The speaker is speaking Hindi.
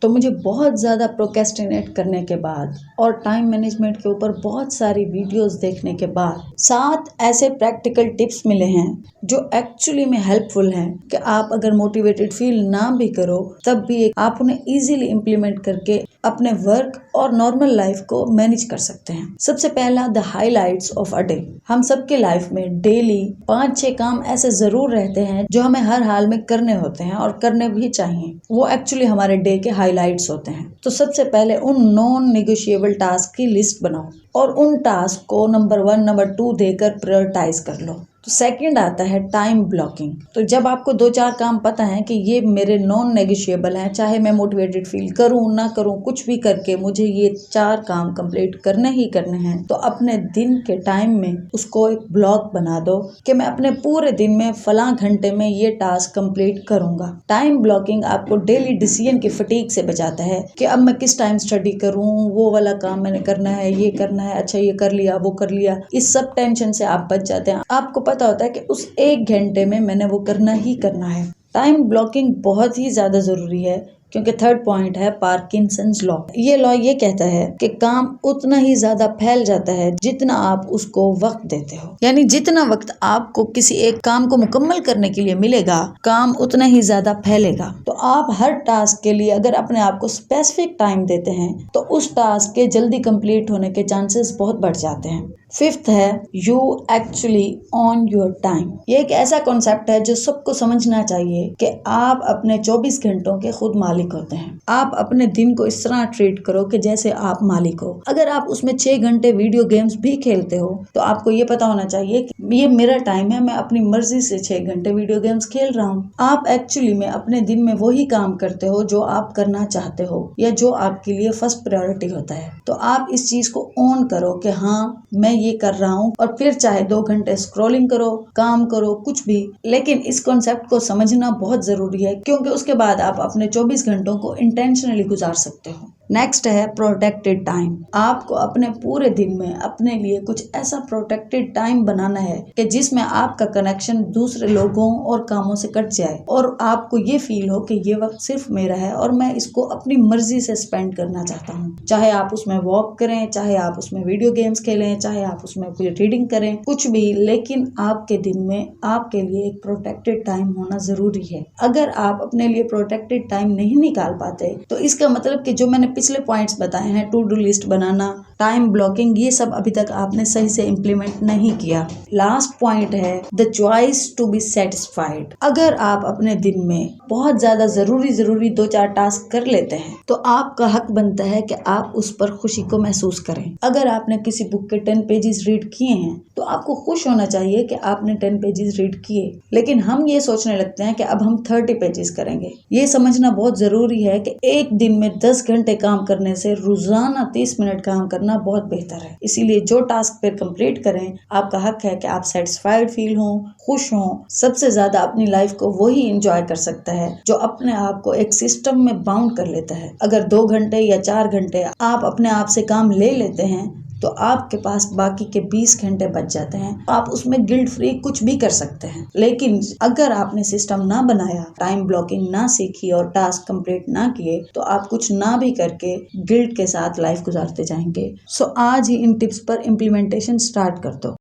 तो मुझे बहुत ज़्यादा प्रोक्रेस्टिनेट करने के बाद और टाइम मैनेजमेंट के ऊपर बहुत सारी वीडियोस देखने के बाद 7 ऐसे प्रैक्टिकल टिप्स मिले हैं जो एक्चुअली में हेल्पफुल हैं कि आप अगर मोटिवेटेड फील ना भी करो तब भी आप उन्हें इजीली इम्प्लीमेंट करके अपने वर्क और नॉर्मल लाइफ को मैनेज कर सकते हैं। सबसे पहला, the highlights of a day. हम सबके लाइफ में डेली 5-6 काम ऐसे जरूर रहते हैं जो हमें हर हाल में करने होते हैं और करने भी चाहिए। वो एक्चुअली हमारे डे के हाइलाइट्स होते हैं। तो सबसे पहले उन नॉन नेगोशिएबल टास्क की लिस्ट बनाओ और उन टास्क को नंबर 1, नंबर 2 देकर प्रायोरिटाइज कर लो। तो सेकंड आता है टाइम ब्लॉकिंग। तो जब आपको 2-4 काम पता है कि ये मेरे नॉन नेगोशिएबल हैं, चाहे मैं मोटिवेटेड फील करूं ना करूं, कुछ भी करके मुझे ये 4 काम कंप्लीट करने ही करने हैं, तो अपने दिन के टाइम में उसको एक ब्लॉक बना दो कि मैं अपने पूरे दिन में फलां घंटे में ये टास्क कंप्लीट करूंगा। टाइम ब्लॉकिंग आपको डेली डिसीजन की फटीग से बचाता है कि अब मैं किस टाइम स्टडी करूं, वो वाला काम मैंने करना है, ये करना है, अच्छा ये कर लिया, वो कर लिया। इस सब टेंशन से आप बच जाते हैं। आपको पता होता है कि उस 1 घंटे में मैंने वो करना ही करना है। टाइम ब्लॉकिंग बहुत ही ज्यादा जरूरी है क्योंकि थर्ड पॉइंट है पार्किंसंस लॉ। ये लॉ ये कहता है कि काम उतना ही ज्यादा फैल जाता है जितना आप उसको वक्त देते हो। यानी जितना वक्त आपको किसी एक काम को मुकम्मल करने के लिए मिलेगा, काम उतना ही ज्यादा फैलेगा। तो आप हर टास्क के लिए अगर अपने आप को स्पेसिफिक टाइम देते हैं तो उस टास्क के जल्दी कंप्लीट होने के चांसेस बहुत बढ़ जाते हैं। फिफ्थ है you actually on your time. ये एक ऐसा कॉन्सेप्ट है जो सबको समझना चाहिए कि आप अपने 24 घंटों के खुद मालिक होते हैं। आप अपने दिन को इस तरह ट्रीट करो कि जैसे आप मालिक हो। अगर आप उसमें 6 घंटे वीडियो गेम्स भी खेलते हो तो आपको ये पता होना चाहिए कि ये मेरा टाइम है, मैं अपनी मर्जी से 6 घंटे वीडियो गेम्स खेल रहा हूँ। आप एक्चुअली में अपने दिन में वही काम करते हो जो आप करना चाहते हो या जो आपके लिए फर्स्ट प्रायोरिटी होता है। तो आप इस चीज को ऑन करो कि हाँ मैं ये कर रहा हूँ, और फिर चाहे 2 घंटे स्क्रॉलिंग करो, काम करो, कुछ भी, लेकिन इस कॉन्सेप्ट को समझना बहुत जरूरी है क्योंकि उसके बाद आप अपने 24 घंटों को इंटेंशनली गुजार सकते हो। नेक्स्ट है प्रोटेक्टेड टाइम। आपको अपने पूरे दिन में अपने लिए कुछ ऐसा प्रोटेक्टेड टाइम बनाना है कि जिसमें आपका कनेक्शन दूसरे लोगों और कामों से कट जाए और आपको ये फील हो कि ये वक्त सिर्फ मेरा है और मैं इसको अपनी मर्जी से स्पेंड करना चाहता हूँ। चाहे आप उसमें वॉक करें, चाहे आप उसमें वीडियो गेम्स खेलें, चाहे आप उसमें कोई रीडिंग करें, कुछ भी, लेकिन आपके दिन में आपके लिए एक प्रोटेक्टेड टाइम होना जरूरी है। अगर आप अपने लिए प्रोटेक्टेड टाइम नहीं निकाल पाते तो इसका मतलब कि जो मैंने पिछले पॉइंट्स बताए हैं, टू डू लिस्ट बनाना, टाइम ब्लॉकिंग, ये सब अभी तक आपने सही से इम्प्लीमेंट नहीं किया। लास्ट पॉइंट है the choice to be satisfied. अगर आप अपने दिन में बहुत ज्यादा जरूरी 2-4 टास्क कर लेते हैं तो आपका हक बनता है कि आप उस पर खुशी को महसूस करें। अगर आपने किसी बुक के 10 पेजेस रीड किए हैं तो आपको खुश होना चाहिए कि आपने 10 पेजेस रीड किए, लेकिन हम ये सोचने लगते हैं कि अब हम 30 पेजेस करेंगे। ये समझना बहुत जरूरी है कि एक दिन में 10 घंटे काम करने से रोजाना 30 मिनट काम करना बहुत बेहतर है। इसीलिए जो टास्क फिर कंप्लीट करें, आपका हक है कि आप सेटिस्फाइड फील हों, खुश हों। सबसे ज्यादा अपनी लाइफ को वही एंजॉय कर सकता है जो अपने आप को एक सिस्टम में बाउंड कर लेता है। अगर 2 घंटे या 4 घंटे आप अपने आप से काम ले लेते हैं तो आपके पास बाकी के 20 घंटे बच जाते हैं। आप उसमें गिल्ट फ्री कुछ भी कर सकते हैं। लेकिन अगर आपने सिस्टम ना बनाया, टाइम ब्लॉकिंग ना सीखी और टास्क कंप्लीट ना किए तो आप कुछ ना भी करके गिल्ट के साथ लाइफ गुजारते जाएंगे। सो आज ही इन टिप्स पर इम्प्लीमेंटेशन स्टार्ट कर दो।